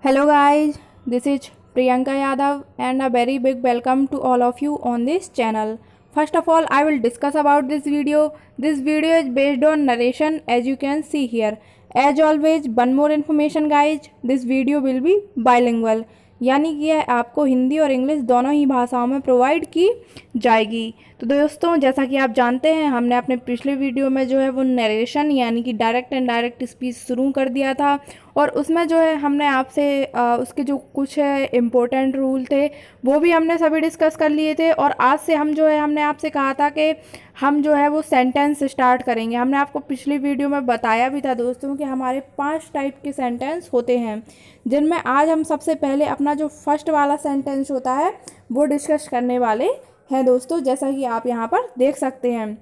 Hello guys, this is Priyanka Yadav and a very big welcome to all of you on this channel. First of all, I will discuss about this video. This video is based on narration as you can see here. As always, one more information guys, this video will be bilingual. यानी कि यह आपको हिंदी और English दोनों ही भाषाओं में provide की जाएगी। तो दोस्तों, जैसा कि आप जानते हैं, हमने अपने पिछले वीडियो में जो है वो नरेशन यानी कि डायरेक्ट एंड डायरेक्ट स्पीच शुरू कर दिया था और उसमें जो है हमने आपसे उसके जो कुछ इम्पोर्टेंट रूल थे वो भी हमने सभी डिस्कस कर लिए थे। और आज से हम जो है हमने आपसे कहा था कि हम जो है वो सेंटेंस स्टार्ट करेंगे। हमने आपको पिछली वीडियो में बताया भी था दोस्तों कि हमारे 5 टाइप के सेंटेंस होते हैं, जिनमें आज हम सबसे पहले अपना जो फर्स्ट वाला सेंटेंस होता है वो डिस्कस करने वाले हैं दोस्तों, जैसा कि आप यहाँ पर देख सकते हैं।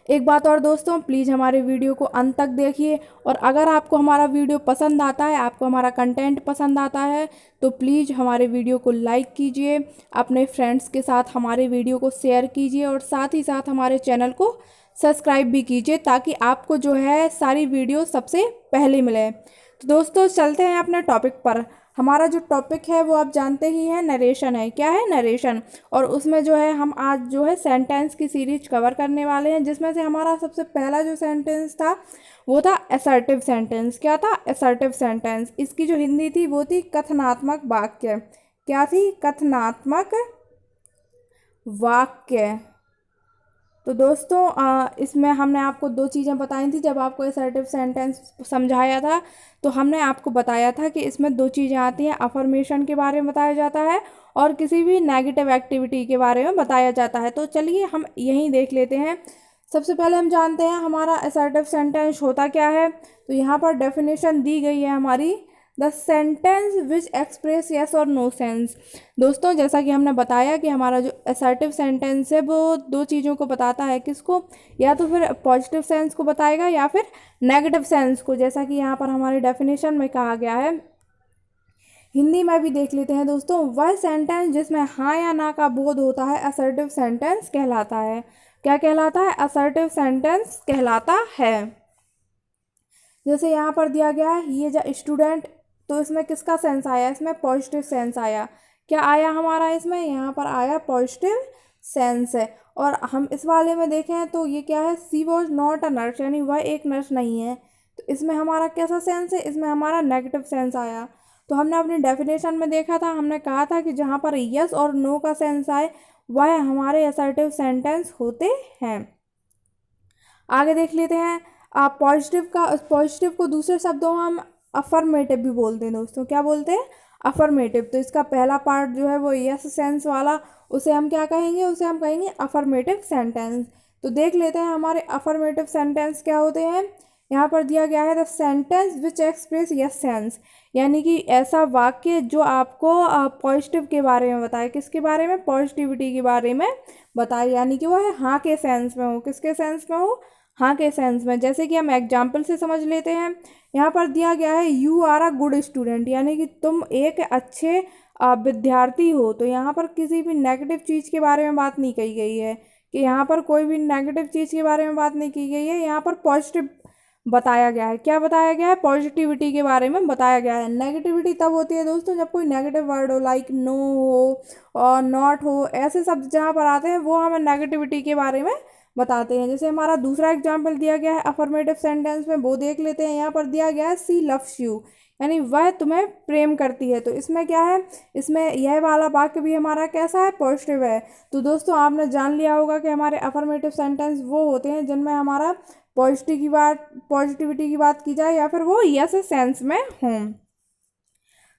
एक बात और दोस्तों, प्लीज़ हमारे वीडियो को अंत तक देखिए और अगर आपको हमारा वीडियो पसंद आता है, आपको हमारा कंटेंट पसंद आता है तो प्लीज़ हमारे वीडियो को लाइक कीजिए, अपने फ्रेंड्स के साथ हमारे वीडियो को शेयर कीजिए और साथ ही साथ हमारे चैनल को सब्सक्राइब भी कीजिए ताकि आपको जो है सारी वीडियो सबसे पहले मिले। तो दोस्तों, चलते हैं अपने टॉपिक पर। हमारा जो टॉपिक है वो आप जानते ही हैं, नरेशन है। क्या है? नरेशन। और उसमें जो है हम आज जो है सेंटेंस की सीरीज कवर करने वाले हैं, जिसमें से हमारा सबसे पहला जो सेंटेंस था वो था असर्टिव सेंटेंस। क्या था? Assertive sentence. इसकी जो हिंदी थी वो थी कथनात्मक वाक्य। क्या थी? कथनात्मक वाक्य। तो दोस्तों, इसमें हमने आपको 2 चीज़ें बताई थी। जब आपको असर्टिव सेंटेंस समझाया था तो हमने आपको बताया था कि इसमें 2 चीज़ें आती हैं, अफर्मेशन के बारे में बताया जाता है और किसी भी नेगेटिव एक्टिविटी के बारे में बताया जाता है। तो चलिए हम यहीं देख लेते हैं। सबसे पहले हम जानते हैं हमारा असर्टिव सेंटेंस होता क्या है। तो यहाँ पर डेफिनेशन दी गई है हमारी, the sentence which express yes और नो सेंस। दोस्तों, जैसा कि हमने बताया कि हमारा जो असर्टिव सेंटेंस है वो 2 चीज़ों को बताता है। किसको? या तो फिर पॉजिटिव सेंस को बताएगा या फिर नेगेटिव सेंस को, जैसा कि यहाँ पर हमारी डेफिनेशन में कहा गया है। हिंदी में भी देख लेते हैं दोस्तों। वह सेंटेंस जिसमें हाँ या ना का बोध होता है असर्टिव सेंटेंस कहलाता है। क्या कहलाता है? असर्टिव सेंटेंस कहलाता है। जैसे यहाँ पर दिया गया है, ये जो स्टूडेंट, तो इसमें किसका सेंस आया? इसमें पॉजिटिव सेंस आया। क्या आया हमारा इसमें? यहाँ पर आया पॉजिटिव सेंस है। और हम इस वाले में देखें तो ये क्या है? सी वॉज नॉट अ नर्स, यानी वह एक नर्स नहीं है। तो इसमें हमारा कैसा सेंस है? इसमें हमारा नेगेटिव सेंस आया। तो हमने अपनी डेफिनेशन में देखा था, हमने कहा था कि जहाँ पर यस और नो का सेंस आए वह हमारे असर्टिव सेंटेंस होते हैं। आगे देख लेते हैं। आप पॉजिटिव को दूसरे शब्दों में हम अफर्मेटिव भी बोलते हैं दोस्तों। क्या बोलते हैं? अफर्मेटिव। तो इसका पहला पार्ट जो है वो यस सेंस वाला, उसे हम क्या कहेंगे? उसे हम कहेंगे अफर्मेटिव सेंटेंस। तो देख लेते हैं हमारे अफर्मेटिव सेंटेंस क्या होते हैं। यहाँ पर दिया गया है, the sentence which express yes sense, यानी कि ऐसा वाक्य जो आपको पॉजिटिव के बारे में बताए। किसके बारे में? पॉजिटिविटी के बारे में बताए, यानी कि वह हाँ के सेंस में हो। किसके सेंस में हो? हाँ के सेंस में। जैसे कि हम एग्जाम्पल से समझ लेते हैं। यहाँ पर दिया गया है, you are a good student, यानी कि तुम एक अच्छे विद्यार्थी हो। तो यहाँ पर किसी भी नेगेटिव चीज़ के बारे में बात नहीं कही गई है, कि यहाँ पर कोई भी नेगेटिव चीज़ के बारे में बात नहीं की गई है। यहाँ पर पॉजिटिव बताया गया है। क्या बताया गया है? पॉजिटिविटी के बारे में बताया गया है। नेगेटिविटी तब होती है दोस्तों जब कोई नेगेटिव वर्ड हो, लाइक नो हो और नॉट हो, ऐसे शब्द जहाँ पर आते हैं वो हमें नेगेटिविटी के बारे में बताते हैं। जैसे हमारा दूसरा एग्जाम्पल दिया गया है अफर्मेटिव सेंटेंस में, वो देख लेते हैं। यहाँ पर दिया गया है, सी लव्स यू, यानी वह तुम्हें प्रेम करती है। तो इसमें क्या है? इसमें यह वाला वाक्य भी हमारा कैसा है? पॉजिटिव है। तो दोस्तों, आपने जान लिया होगा कि हमारे अफर्मेटिव सेंटेंस वो होते हैं जिनमें हमारा पॉजिटिविटी की बात की जाए या फिर वो यस सेंस में हों।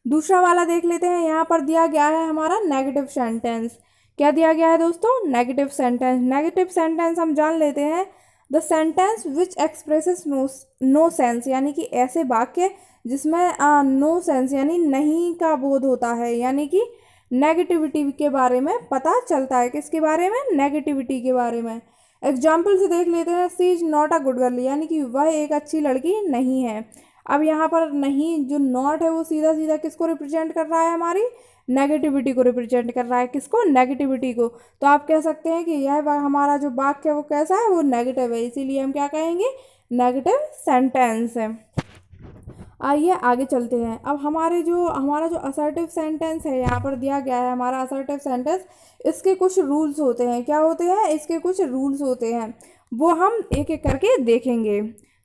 दूसरा वाला देख लेते हैं। यहाँ पर दिया गया है हमारा नेगेटिव सेंटेंस। क्या दिया गया है दोस्तों? Negative sentence. नेगेटिव सेंटेंस हम जान लेते हैं, the sentence which expresses no sense, यानी कि ऐसे वाक्य जिसमें नो सेंस यानी नहीं का बोध होता है, यानी कि नेगेटिविटी के बारे में पता चलता है। किसके बारे में? नेगेटिविटी के बारे में। एग्जाम्पल से देख लेते हैं, she is not a good girl, यानी कि वह एक अच्छी लड़की नहीं है। अब यहाँ पर नहीं, जो नॉट है वो सीधा सीधा किसको रिप्रेजेंट कर रहा है? हमारी नेगेटिविटी को रिप्रेजेंट कर रहा है। किसको? नेगेटिविटी को। तो आप कह सकते हैं कि यह हमारा जो वाक्य है वो कैसा है? वो नेगेटिव है, इसीलिए हम क्या कहेंगे? नेगेटिव सेंटेंस है। आइए आगे चलते हैं। अब हमारा जो असर्टिव सेंटेंस है यहाँ पर दिया गया है, हमारा असर्टिव सेंटेंस, इसके कुछ रूल्स होते हैं। क्या होते हैं? इसके कुछ रूल्स होते हैं, वो हम एक एक करके देखेंगे।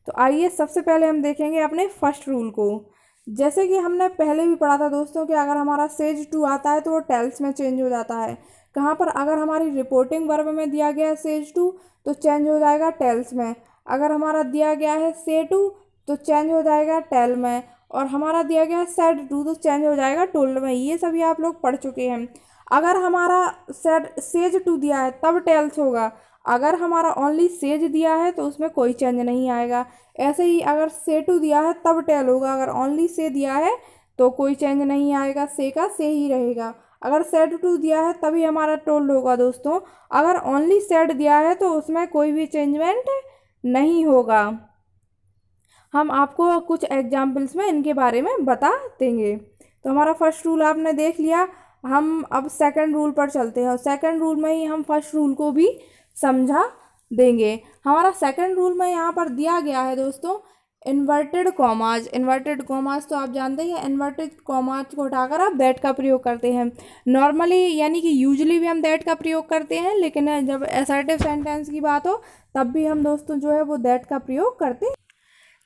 तो आइए सबसे पहले हम देखेंगे अपने फर्स्ट रूल को। जैसे कि हमने पहले भी पढ़ा था दोस्तों कि अगर हमारा सेज टू आता है तो वो टेल्स में चेंज हो जाता है। कहाँ पर? अगर हमारी रिपोर्टिंग वर्ब में दिया गया है सेज टू तो चेंज हो जाएगा टेल्स में। अगर हमारा दिया गया है से टू तो चेंज हो जाएगा टेल में। और हमारा दिया गया है सेड टू तो चेंज हो जाएगा टोल्ड में। ये सभी आप लोग पढ़ चुके हैं। अगर हमारा सेज टू दिया है तब टेल्स होगा। अगर हमारा ओनली सेज दिया है तो उसमें कोई चेंज नहीं आएगा। ऐसे ही अगर से टू दिया है तब टेल होगा। अगर ओनली से दिया है तो कोई चेंज नहीं आएगा, से का से ही रहेगा। अगर सेड टू दिया है तभी हमारा टोल्ड होगा दोस्तों। अगर ओनली सेड दिया है तो उसमें कोई भी चेंजमेंट नहीं होगा। हम आपको कुछ एग्जाम्पल्स में इनके बारे में बता देंगे। तो हमारा फर्स्ट रूल आपने देख लिया। हम अब सेकंड रूल पर चलते हैं और सेकंड रूल में ही हम फर्स्ट रूल को भी समझा देंगे। हमारा सेकंड रूल में यहाँ पर दिया गया है दोस्तों इन्वर्टेड कॉमाज। इन्वर्टेड कॉमाज तो आप जानते हैं, इन्वर्टेड कॉमाज को हटाकर आप दैट का प्रयोग करते हैं नॉर्मली, यानी कि यूजुअली भी हम दैट का प्रयोग करते हैं, लेकिन जब असर्टिव सेंटेंस की बात हो तब भी हम दोस्तों जो है वो दैट का प्रयोग करते हैं।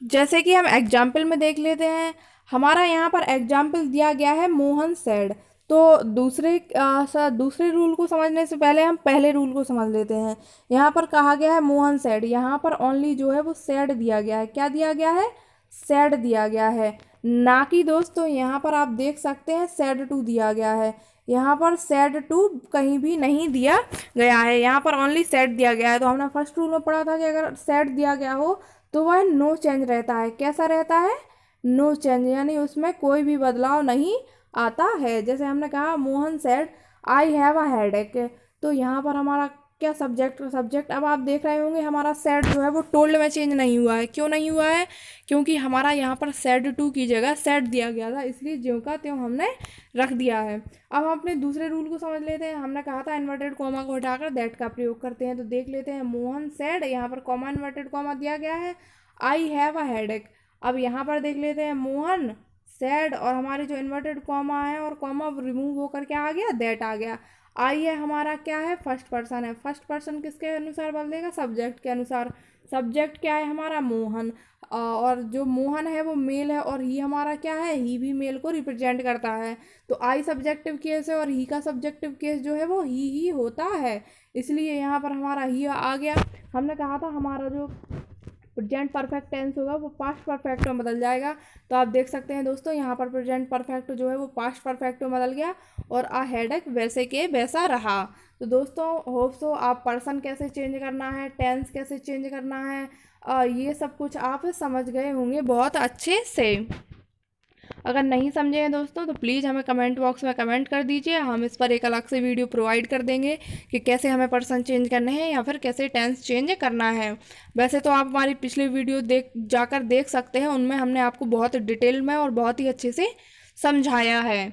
जैसे कि हम एग्जाम्पल में देख लेते हैं। हमारा यहाँ पर एग्जाम्पल दिया गया है मोहन सैड। तो दूसरे रूल को समझने से पहले हम पहले रूल को समझ लेते हैं। यहाँ पर कहा गया है मोहन सैड, यहाँ पर ओनली जो है वो सैड दिया गया है। क्या दिया गया है? सैड दिया गया है, ना कि दोस्तों यहाँ पर आप देख सकते हैं सैड टू दिया गया है। यहाँ पर सैड टू कहीं भी नहीं दिया गया है, यहाँ पर ओनली सैड दिया गया है। तो हमने फर्स्ट रूल में पढ़ा था कि अगर सैड दिया गया हो तो वह नो चेंज रहता है। कैसा रहता है? नो चेंज, यानी उसमें कोई भी बदलाव नहीं आता है। जैसे हमने कहा Mohan said I have a headache, तो यहाँ पर हमारा क्या सब्जेक्ट अब आप देख रहे होंगे हमारा सेड जो है वो टोल्ड में चेंज नहीं हुआ है। क्यों नहीं हुआ है? क्योंकि हमारा यहाँ पर सेड टू की जगह सेड दिया गया था, इसलिए ज्यों का त्यों हमने रख दिया है। अब हम अपने दूसरे रूल को समझ लेते हैं। हमने कहा था इन्वर्टेड कॉमा को हटाकर दैट का प्रयोग करते हैं। तो देख लेते हैं मोहन सेड, यहाँ पर कॉमा इन्वर्टेड कॉमा दिया गया है, आई हैव अ हेडेक। अब यहाँ पर देख लेते हैं मोहन सैड और हमारे जो इन्वर्टेड कॉमा है और कॉमा रिमूव होकर क्या आ गया? दैट आ गया। आई है हमारा क्या है? फर्स्ट पर्सन है। फर्स्ट पर्सन किसके अनुसार बदलेगा? सब्जेक्ट के अनुसार। सब्जेक्ट क्या है हमारा? मोहन। और जो मोहन है वो मेल है और ही हमारा क्या है? ही भी मेल को रिप्रेजेंट करता है। तो आई सब्जेक्टिव केस है और ही का सब्जेक्टिव केस जो है वो ही होता है, इसलिए यहाँ पर हमारा ही आ गया। हमने कहा था हमारा जो प्रेजेंट परफेक्ट टेंस होगा वो पास्ट परफेक्ट में बदल जाएगा। तो आप देख सकते हैं दोस्तों यहाँ पर प्रेजेंट परफेक्ट जो है वो पास्ट परफेक्ट में बदल गया और आ हेडेक वैसे के वैसा रहा। तो दोस्तों होप सो आप पर्सन कैसे चेंज करना है, टेंस कैसे चेंज करना है, ये सब कुछ आप समझ गए होंगे बहुत अच्छे से। अगर नहीं समझे हैं दोस्तों तो प्लीज़ हमें कमेंट बॉक्स में कमेंट कर दीजिए। हम इस पर एक अलग से वीडियो प्रोवाइड कर देंगे कि कैसे हमें पर्सन चेंज करने हैं या फिर कैसे टेंस चेंज करना है। वैसे तो आप हमारी पिछली वीडियो जाकर देख सकते हैं, उनमें हमने आपको बहुत डिटेल में और बहुत ही अच्छे से समझाया है।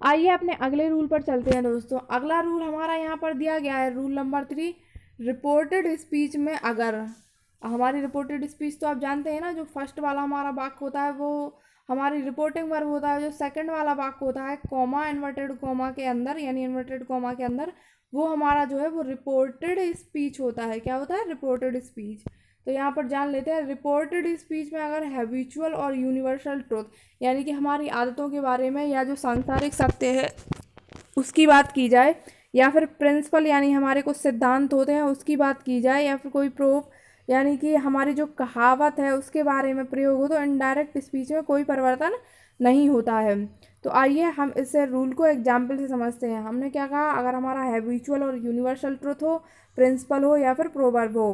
आइए अपने अगले रूल पर चलते हैं दोस्तों। अगला रूल हमारा यहाँ पर दिया गया है रूल नंबर 3, रिपोर्टेड स्पीच में अगर। हमारी रिपोर्टेड स्पीच तो आप जानते हैं ना, जो फर्स्ट वाला हमारा वाक्य होता है वो हमारी रिपोर्टिंग वर्ब होता है। जो सेकंड वाला वाक्य होता है कॉमा इन्वर्टेड कॉमा के अंदर, यानी इन्वर्टेड कॉमा के अंदर, वो हमारा जो है वो रिपोर्टेड स्पीच होता है। क्या होता है? Reported speech. तो यहाँ पर जान लेते हैं रिपोर्टेड स्पीच में अगर हैबिचुअल और यूनिवर्सल ट्रुथ, यानी कि हमारी आदतों के बारे में या जो सांसारिक सत्य है उसकी बात की जाए, या फिर प्रिंसिपल यानी हमारे कुछ सिद्धांत होते हैं उसकी बात की जाए, या फिर कोई प्रूफ यानी कि हमारी जो कहावत है उसके बारे में प्रयोग हो, तो इनडायरेक्ट स्पीच में कोई परिवर्तन नहीं होता है। तो आइए हम इस रूल को एग्जाम्पल से समझते हैं। हमने क्या कहा? अगर हमारा हैबिचुअल और यूनिवर्सल ट्रुथ हो, प्रिंसिपल हो या फिर प्रोवर्ब हो।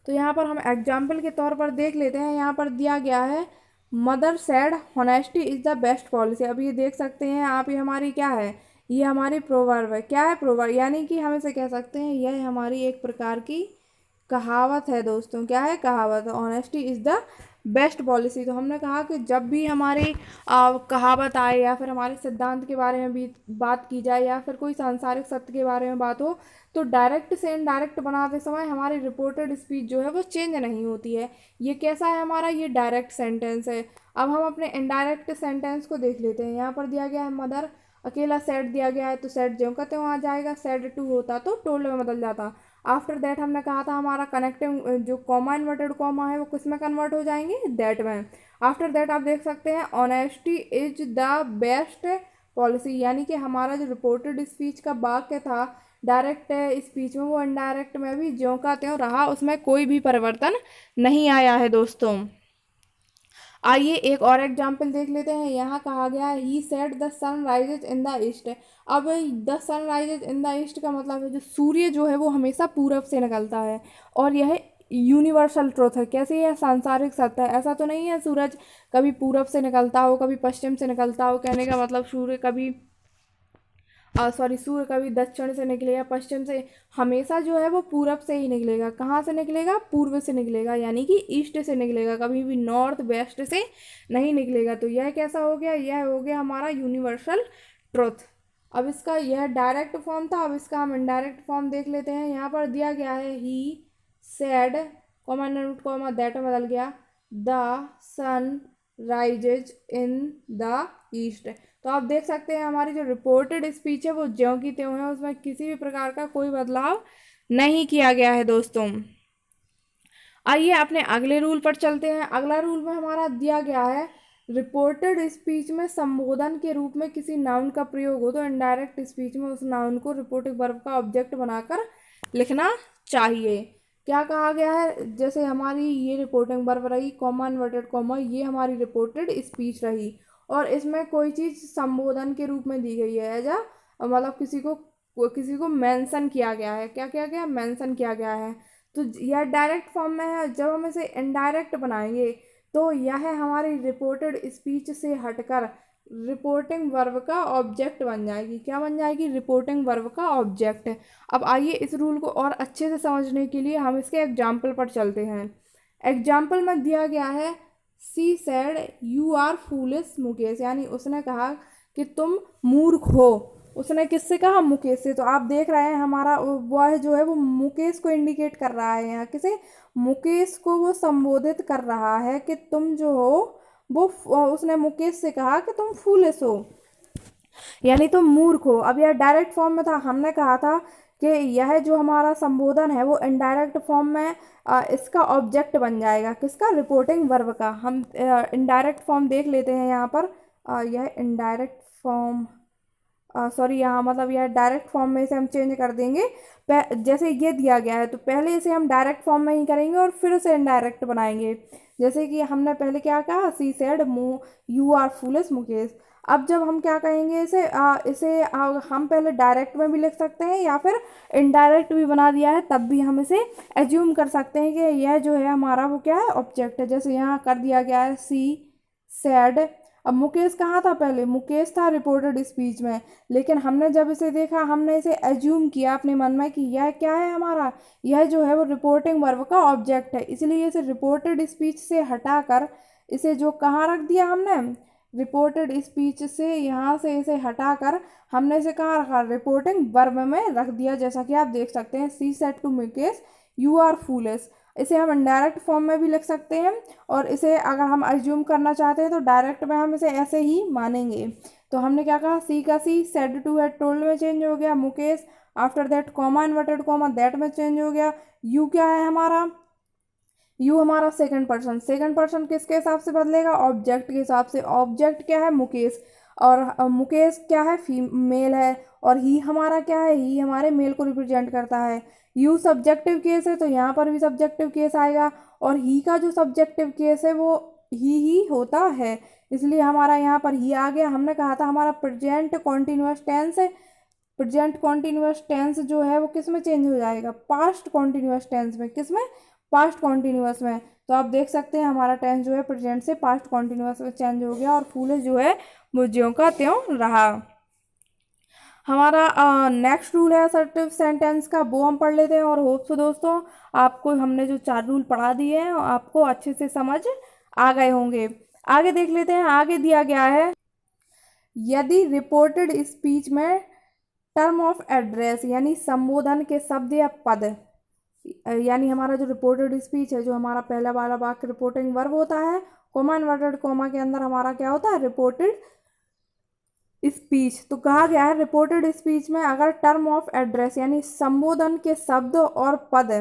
तो यहाँ पर हम एग्जाम्पल के तौर पर देख लेते हैं। यहाँ पर दिया गया है mother sad honesty is the best policy. अब ये देख सकते हैं आप, ये हमारी क्या है? ये हमारी प्रोवर्ब है। क्या है? प्रोवर्ब, यानी कि हम इसे कह सकते हैं यह हमारी एक प्रकार की कहावत है दोस्तों। क्या है? कहावत। Honesty is the best policy. तो हमने कहा कि जब भी हमारी कहावत आए या फिर हमारे सिद्धांत के बारे में भी बात की जाए या फिर कोई सांसारिक सत्य के बारे में बात हो, तो डायरेक्ट से इनडायरेक्ट बनाते समय हमारी रिपोर्टेड स्पीच जो है वो चेंज नहीं होती है। ये कैसा है हमारा, ये डायरेक्ट सेंटेंस है। अब हम अपने इनडायरेक्ट सेंटेंस को देख लेते हैं। यहाँ पर दिया गया है मदर, अकेला सेड दिया गया है तो सेड ज्यों का त्यों आ जाएगा, सेड टू होता तो टोल्ड में बदल जाता। आफ्टर दैट हमने कहा था हमारा कनेक्टिंग जो कॉमा इन्वर्टेड कॉमा है वो किस में कन्वर्ट हो जाएंगे, दैट में। आफ्टर दैट आप देख सकते हैं honesty is the best policy, यानी कि हमारा जो रिपोर्टेड स्पीच का वाक्य था डायरेक्ट स्पीच में, वो इनडायरेक्ट में भी ज्यों का त्यों रहा, उसमें कोई भी परिवर्तन नहीं आया है दोस्तों। आइए एक और एग्जाम्पल देख लेते हैं। यहाँ कहा गया है he said the sun rises in the east. अब the sun rises in the east का मतलब है जो सूर्य जो है वो हमेशा पूरब से निकलता है, और यह यूनिवर्सल ट्रुथ है। कैसे यह सांसारिक सत्य है, ऐसा तो नहीं है सूरज कभी पूरब से निकलता हो कभी पश्चिम से निकलता हो। कहने का मतलब सूर्य कभी सूर्य कभी दक्षिण से निकलेगा पश्चिम से, हमेशा जो है वो पूरब से ही निकलेगा। कहाँ से निकलेगा, पूर्व से निकलेगा, यानी कि ईस्ट से निकलेगा, कभी भी नॉर्थ वेस्ट से नहीं निकलेगा। तो यह कैसा हो गया, यह हो गया हमारा यूनिवर्सल ट्रुथ। अब इसका यह डायरेक्ट फॉर्म था, अब इसका हम इनडायरेक्ट फॉर्म देख लेते हैं। यहाँ पर दिया गया है he said comma not comma that में बदल गया the sun rises in the east. तो आप देख सकते हैं हमारी जो रिपोर्टेड स्पीच है वो ज्यों की त्यों है, उसमें किसी भी प्रकार का कोई बदलाव नहीं किया गया है दोस्तों। आइए अपने अगले रूल पर चलते हैं। अगला रूल में हमारा दिया गया है रिपोर्टेड स्पीच में संबोधन के रूप में किसी नाउन का प्रयोग हो तो इनडायरेक्ट स्पीच में उस नाउन को रिपोर्टिंग वर्ब का ऑब्जेक्ट बनाकर लिखना चाहिए। क्या कहा गया है, जैसे हमारी ये रिपोर्टिंग वर्ब रही कॉमा इन्वर्टेड कॉमा, ये हमारी रिपोर्टेड स्पीच रही और इसमें कोई चीज़ संबोधन के रूप में दी गई है, एज मतलब किसी को मेंशन किया गया है। क्या किया गया, मेंशन किया गया है। तो यह डायरेक्ट फॉर्म में है। जब हम इसे इनडायरेक्ट बनाएंगे तो यह हमारी रिपोर्टेड स्पीच से हटकर रिपोर्टिंग वर्ब का ऑब्जेक्ट बन जाएगी। क्या बन जाएगी, रिपोर्टिंग वर्ब का ऑब्जेक्ट। अब आइए इस रूल को और अच्छे से समझने के लिए हम इसके एग्जाम्पल पर चलते हैं। एग्जाम्पल में दिया गया है she said you are foolish Mukesh, यानी उसने कहा कि तुम मूर्ख हो। उसने किससे कहा, मुकेश से। तो आप देख रहे हैं हमारा वह जो है वो मुकेश को इंडिकेट कर रहा है, यहाँ किसे, मुकेश को वो संबोधित कर रहा है कि तुम जो हो वो उसने मुकेश से कहा कि तुम फूलिश हो, यानी तुम मूर्ख हो। अब यह डायरेक्ट फॉर्म में था, हमने कहा था कि यह जो हमारा संबोधन है वो इनडायरेक्ट फॉर्म में इसका ऑब्जेक्ट बन जाएगा, किसका, रिपोर्टिंग वर्ब का। हम इनडायरेक्ट फॉर्म देख लेते हैं यहाँ पर। यह इनडायरेक्ट फॉर्म यहाँ मतलब यह डायरेक्ट फॉर्म में इसे हम चेंज कर देंगे। जैसे ये दिया गया है तो पहले इसे हम डायरेक्ट फॉर्म में ही करेंगे और फिर उसे इनडायरेक्ट बनाएंगे। जैसे कि हमने पहले क्या कहा, she said you are foolish Mukesh. अब जब हम क्या कहेंगे इसे हम पहले डायरेक्ट में भी लिख सकते हैं या फिर इनडायरेक्ट भी बना दिया है तब भी हम इसे एज्यूम कर सकते हैं कि यह जो है हमारा वो क्या है, ऑब्जेक्ट है। जैसे यहाँ कर दिया गया है सी सेड। अब मुकेश कहाँ था, पहले मुकेश था रिपोर्टेड स्पीच में, लेकिन हमने जब इसे देखा हमने इसे एज्यूम किया अपने मन में कि यह क्या है हमारा, यह जो है वो रिपोर्टिंग वर्ब का ऑब्जेक्ट है। इसलिए इसे रिपोर्टेड स्पीच से हटाकर इसे जो कहाँ रख दिया हमने, रिपोर्टेड स्पीच से यहाँ से इसे हटाकर हमने इसे कहाँ रखा, रिपोर्टिंग वर्ब में रख दिया। जैसा कि आप देख सकते हैं she said to Mukesh you are foolish. इसे हम इनडायरेक्ट फॉर्म में भी लिख सकते हैं और इसे अगर हम एज्यूम करना चाहते हैं तो डायरेक्ट में हम इसे ऐसे ही मानेंगे। तो हमने क्या कहा, सी का सी सेड टू है टोल्ड में चेंज हो गया, Mukesh after that comma inverted comma that में चेंज हो गया। यू क्या है हमारा, यू हमारा सेकंड पर्सन। सेकंड पर्सन किसके हिसाब से बदलेगा, ऑब्जेक्ट के हिसाब से। ऑब्जेक्ट क्या है, मुकेश, और मुकेश क्या है, फीमेल है, और ही हमारा क्या है, ही हमारे मेल को रिप्रेजेंट करता है। यू सब्जेक्टिव केस है तो यहाँ पर भी सब्जेक्टिव केस आएगा, और ही का जो सब्जेक्टिव केस है वो ही होता है, इसलिए हमारा यहाँ पर ही आ गया। हमने कहा था हमारा प्रेजेंट कॉन्टिन्यूअस टेंस है, प्रेजेंट कॉन्टिन्यूअस टेंस जो है वो किस में चेंज हो जाएगा, पास्ट कॉन्टिन्यूअस टेंस में। किस में, पास्ट कॉन्टिन्यूअस में। तो आप देख सकते हैं हमारा टेंस जो है प्रेजेंट से पास्ट कॉन्टिन्यूअस में चेंज हो गया और फूलिश जो है वो ज्यों का त्यों रहा। हमारा नेक्स्ट रूल है असर्टिव सेंटेंस का, वो हम पढ़ लेते हैं और होप सो दोस्तों आपको हमने जो 4 रूल पढ़ा दिए हैं आपको अच्छे से समझ आ गए होंगे। आगे देख लेते हैं, आगे दिया गया है, यदि रिपोर्टेड स्पीच में टर्म ऑफ एड्रेस यानी संबोधन के शब्द या पद, यानी हमारा जो रिपोर्टेड स्पीच है, जो हमारा पहला वाला वाक्य रिपोर्टिंग वर्ब होता है, कोमा इन्वर्टेड कोमा के अंदर हमारा क्या होता है, रिपोर्टेड स्पीच। तो कहा गया है रिपोर्टेड स्पीच में अगर टर्म ऑफ एड्रेस यानी संबोधन के शब्द और पद,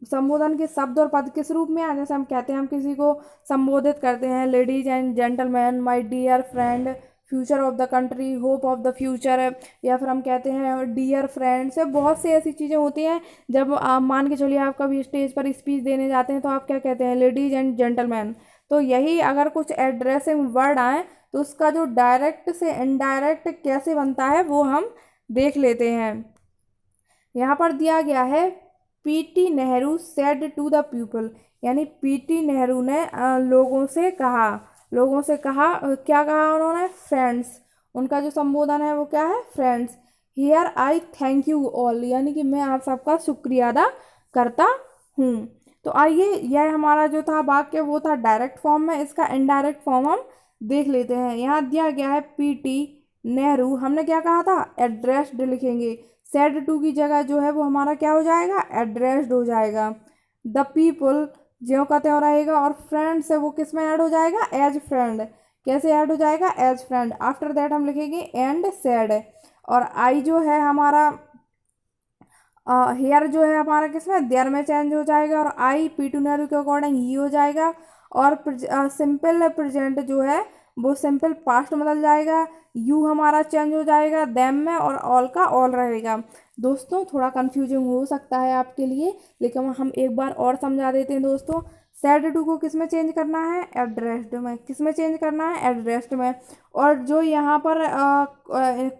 संबोधन के शब्द और पद किस रूप में आ, जैसे हम कहते हैं, हम किसी को संबोधित करते हैं, ladies and gentleman, my dear friend, future of the country, hope of the future, या फिर हम कहते हैं डियर फ्रेंड्स। बहुत सी ऐसी चीज़ें होती हैं जब आप मान के चलिए आप कभी स्टेज पर स्पीच देने जाते हैं तो आप क्या कहते हैं, लेडीज एंड जेंटलमैन। तो यही अगर कुछ एड्रेसिंग वर्ड आए तो उसका जो डायरेक्ट से इनडायरेक्ट कैसे बनता है वो हम देख लेते हैं। यहाँ पर दिया गया है PT Nehru said to the people, यानी पीटी नेहरू ने लोगों से कहा, लोगों से कहा, क्या कहा उन्होंने, फ्रेंड्स। उनका जो संबोधन है वो क्या है, friends. Here I thank you all, यानी कि मैं आप सबका शुक्रिया अदा करता हूँ। तो आइए, यह हमारा जो था वाक्य वो था डायरेक्ट फॉर्म में, इसका इनडायरेक्ट फॉर्म हम देख लेते हैं। यहाँ दिया गया है पीटी नेहरू, हमने क्या कहा था, एड्रेस्ड लिखेंगे, सेड टू की जगह जो है वो हमारा क्या हो जाएगा, एड्रेस्ड हो जाएगा। द पीपल ज्यों का त्यों रहेगा, और फ्रेंड से वो किस में ऐड हो जाएगा, एज फ्रेंड। कैसे ऐड हो जाएगा, एज फ्रेंड। आफ्टर दैट हम लिखेंगे एंड सेड, और आई जो है हमारा हेयर जो है हमारा किसमें, देयर में चेंज हो जाएगा, और आई पीटूनरी के अकॉर्डिंग ही हो जाएगा। और सिंपल प्रेजेंट जो है वो सिंपल पास्ट में बदल जाएगा, यू हमारा चेंज हो जाएगा देम में, और ऑल का ऑल रहेगा। दोस्तों थोड़ा कंफ्यूजिंग हो सकता है आपके लिए, लेकिन हम एक बार और समझा देते हैं दोस्तों। सेड टू को किस में चेंज करना है, एड्रेस्ड में। किस में चेंज करना है, एड्रेस्ड में। और जो यहाँ पर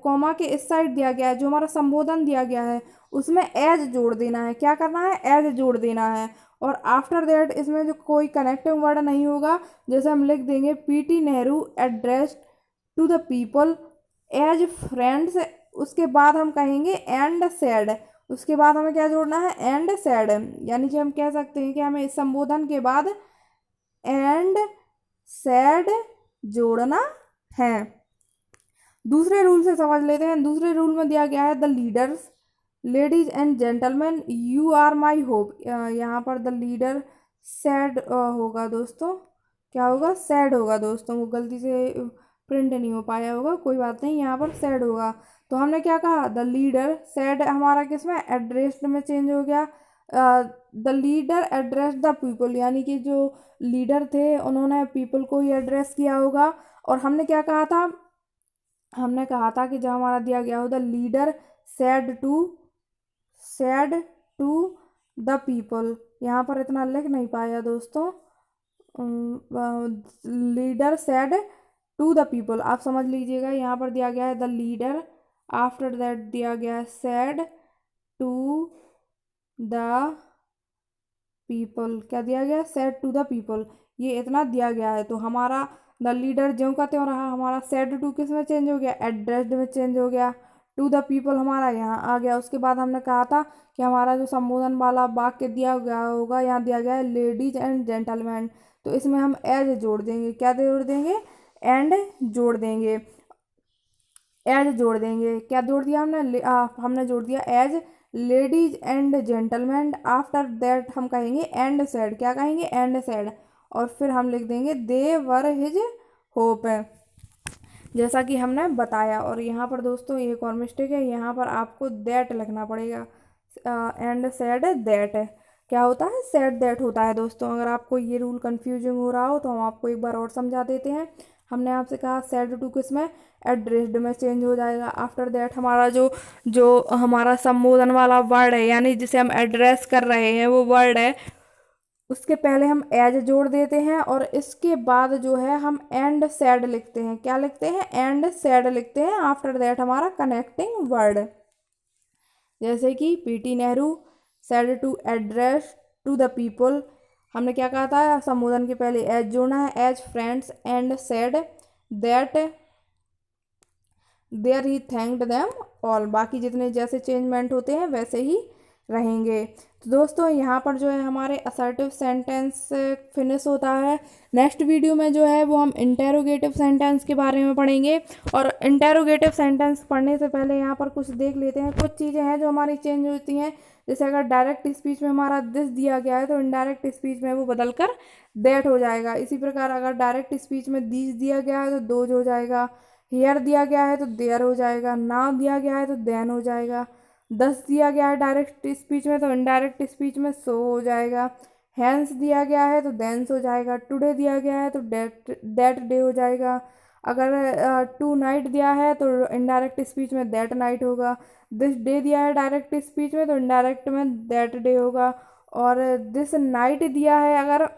कॉमा के इस साइड दिया गया है, जो हमारा संबोधन दिया गया है, उसमें एज जोड़ देना है। क्या करना है, एज जोड़ देना है। और आफ्टर दैट इसमें जो कोई कनेक्टिंग वर्ड नहीं होगा, जैसे हम लिख देंगे PT Nehru addressed to the people as friends, उसके बाद हम कहेंगे एंड सैड। उसके बाद हमें क्या जोड़ना है, एंड सैड। यानी कि हम कह सकते हैं कि हमें इस संबोधन के बाद एंड सैड जोड़ना है। दूसरे रूल से समझ लेते हैं। दूसरे रूल में दिया गया है the leaders, ladies and gentleman, you are my hope. यहाँ पर द लीडर सैड होगा दोस्तों, क्या होगा, सैड होगा दोस्तों, वो गलती से प्रिंट नहीं हो पाया होगा, कोई बात नहीं, यहाँ पर सैड होगा। तो हमने क्या कहा, द लीडर सैड हमारा किसमें, एड्रेस्ड में चेंज हो गया। The leader address the people, यानी कि जो लीडर थे उन्होंने पीपल को ही एड्रेस किया होगा। और हमने क्या कहा था, हमने कहा था कि जब हमारा दिया गया हो the leader said to the people, यहाँ पर इतना लिख नहीं पाया दोस्तों, leader said to the people, आप समझ लीजिएगा। यहाँ पर दिया गया है द लीडर, आफ्टर दैट दिया गया है सैड टू द पीपल। क्या दिया गया, सैड टू द पीपल, ये इतना दिया गया है। तो हमारा द लीडर ज्यों का त्यों रहा, हमारा सैड टू किस में चेंज हो गया, एड्रेस्ड में चेंज हो गया। टू द पीपल हमारा यहाँ आ गया। उसके बाद हमने कहा था कि हमारा जो संबोधन वाला वाक्य दिया गया होगा, यहाँ दिया गया है लेडीज एंड जेंटलमैन, तो इसमें हम एज जोड़ देंगे। क्या जोड़ देंगे, एंड जोड़ देंगे, एज जोड़ देंगे। क्या जोड़ दिया हमने, हमने जोड़ दिया as ladies and gentleman. After that हम कहेंगे एंड सैड, क्या कहेंगे, एंड सैड। और फिर हम लिख देंगे दे वर हिज होप, जैसा कि हमने बताया। और यहाँ पर दोस्तों एक और मिस्टेक है, यहाँ पर आपको दैट लिखना पड़ेगा, एंड सैड दैट। क्या होता है, सैड दैट होता है दोस्तों। अगर आपको ये रूल कंफ्यूजिंग हो रहा हो तो हम आपको एक बार और समझा देते हैं। हमने आपसे कहा सैड टू किस में, एड्रेस्ड में चेंज हो जाएगा। आफ्टर दैट हमारा जो जो हमारा संबोधन वाला वर्ड है, यानी जिसे हम एड्रेस कर रहे हैं वो वर्ड है, उसके पहले हम एज जोड़ देते हैं, और इसके बाद जो है हम एंड सैड लिखते हैं। क्या लिखते हैं, एंड सैड लिखते हैं। आफ्टर दैट हमारा कनेक्टिंग वर्ड, जैसे कि PT Nehru said to address to the people, हमने क्या कहा था, संबोधन के पहले एज जोड़ना है, as friends and said that there he thanked them all. बाकी जितने जैसे चेंजमेंट होते हैं वैसे ही रहेंगे। तो दोस्तों यहाँ पर जो है हमारे असर्टिव सेंटेंस फिनिश होता है। नेक्स्ट वीडियो में जो है वो हम इंटेरोगेटिव सेंटेंस के बारे में पढ़ेंगे। और इंटेरोगेटिव सेंटेंस पढ़ने से पहले यहाँ पर कुछ देख लेते हैं। कुछ चीज़ें हैं जो हमारी चेंज होती हैं। जैसे अगर डायरेक्ट स्पीच में हमारा दिस दिया गया है तो इनडायरेक्ट स्पीच में वो बदल कर दैट हो जाएगा। इसी प्रकार अगर डायरेक्ट स्पीच में दीज दिया गया है तो दोज हो जाएगा। हेयर दिया गया है तो देयर हो जाएगा। नाउ दिया गया है तो देन हो जाएगा। दस दिया गया है डायरेक्ट स्पीच में तो इनडायरेक्ट स्पीच में सो हो जाएगा। हैंस दिया गया है तो देंस हो जाएगा। टुडे दिया गया है तो दैट डे हो जाएगा। अगर टू नाइट दिया है तो इनडायरेक्ट स्पीच में दैट नाइट होगा। दिस डे दिया है डायरेक्ट स्पीच में तो इनडायरेक्ट में दैट डे होगा। और दिस नाइट दिया है अगर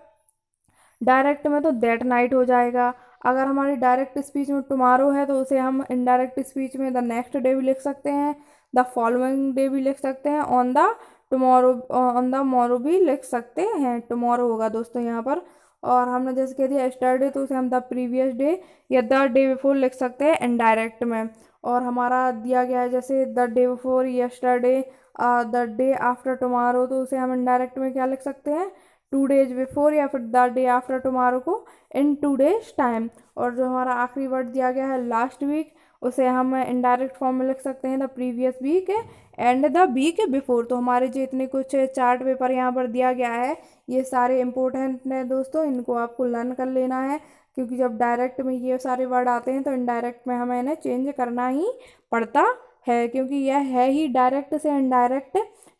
डायरेक्ट में तो दैट नाइट हो जाएगा। अगर हमारी डायरेक्ट स्पीच में टुमारो है तो उसे हम इनडायरेक्ट स्पीच में द नेक्स्ट डे भी लिख सकते हैं, द फॉलोइंग डे भी लिख सकते हैं, ऑन द मोरो भी लिख सकते हैं। टुमारो होगा दोस्तों यहाँ पर। और हमने जैसे कह दिया यस्टरडे तो उसे हम द प्रीवियस डे या द डे बिफोर लिख सकते हैं इनडायरेक्ट में। और हमारा दिया गया है जैसे the day before yesterday, the day after tomorrow तो उसे हम इनडायरेक्ट में क्या लिख सकते हैं, 2 डेज बिफोर या फिर द डे आफ्टर टुमारो को इन 2 डेज टाइम। और जो हमारा आखिरी वर्ड दिया गया है लास्ट वीक उसे हम इनडायरेक्ट फॉर्म में लिख सकते हैं the previous week and the week before. तो हमारे जो इतने कुछ चार्ट पेपर यहाँ पर दिया गया है ये सारे इम्पोर्टेंट हैं दोस्तों, इनको आपको लर्न कर लेना है। क्योंकि जब डायरेक्ट में ये सारे वर्ड आते हैं तो इनडायरेक्ट में हमें इन्हें चेंज करना ही पड़ता है, क्योंकि यह है ही डायरेक्ट से इनडायरेक्ट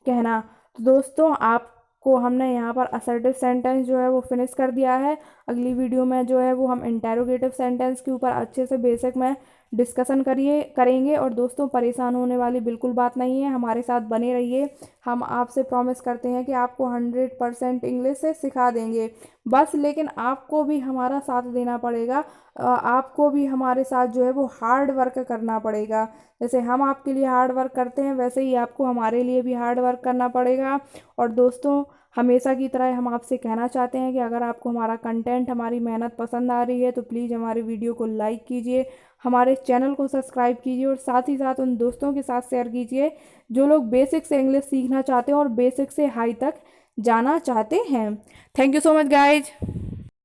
कहना। तो दोस्तों आपको हमने यहाँ पर असर्टिव सेंटेंस जो है वो फिनिश कर दिया है। अगली वीडियो में जो है वो हम इंटेरोगेटिव सेंटेंस के ऊपर अच्छे से बेसिक में डिस्कशन करेंगे। और दोस्तों परेशान होने वाली बिल्कुल बात नहीं है, हमारे साथ बने रहिए। हम आपसे प्रॉमिस करते हैं कि आपको 100% इंग्लिश से सिखा देंगे। बस लेकिन आपको भी हमारा साथ देना पड़ेगा। आपको भी हमारे साथ जो है वो हार्ड वर्क करना पड़ेगा। जैसे हम आपके लिए हार्ड वर्क करते हैं वैसे ही आपको हमारे लिए भी हार्ड वर्क करना पड़ेगा। और दोस्तों हमेशा की तरह हम आपसे कहना चाहते हैं कि अगर आपको हमारा कंटेंट, हमारी मेहनत पसंद आ रही है तो प्लीज़ हमारे वीडियो को लाइक कीजिए, हमारे चैनल को सब्सक्राइब कीजिए और साथ ही साथ उन दोस्तों के साथ शेयर कीजिए जो लोग बेसिक से इंग्लिश सीखना चाहते हैं और बेसिक से हाई तक जाना चाहते हैं। Thank you so much guys.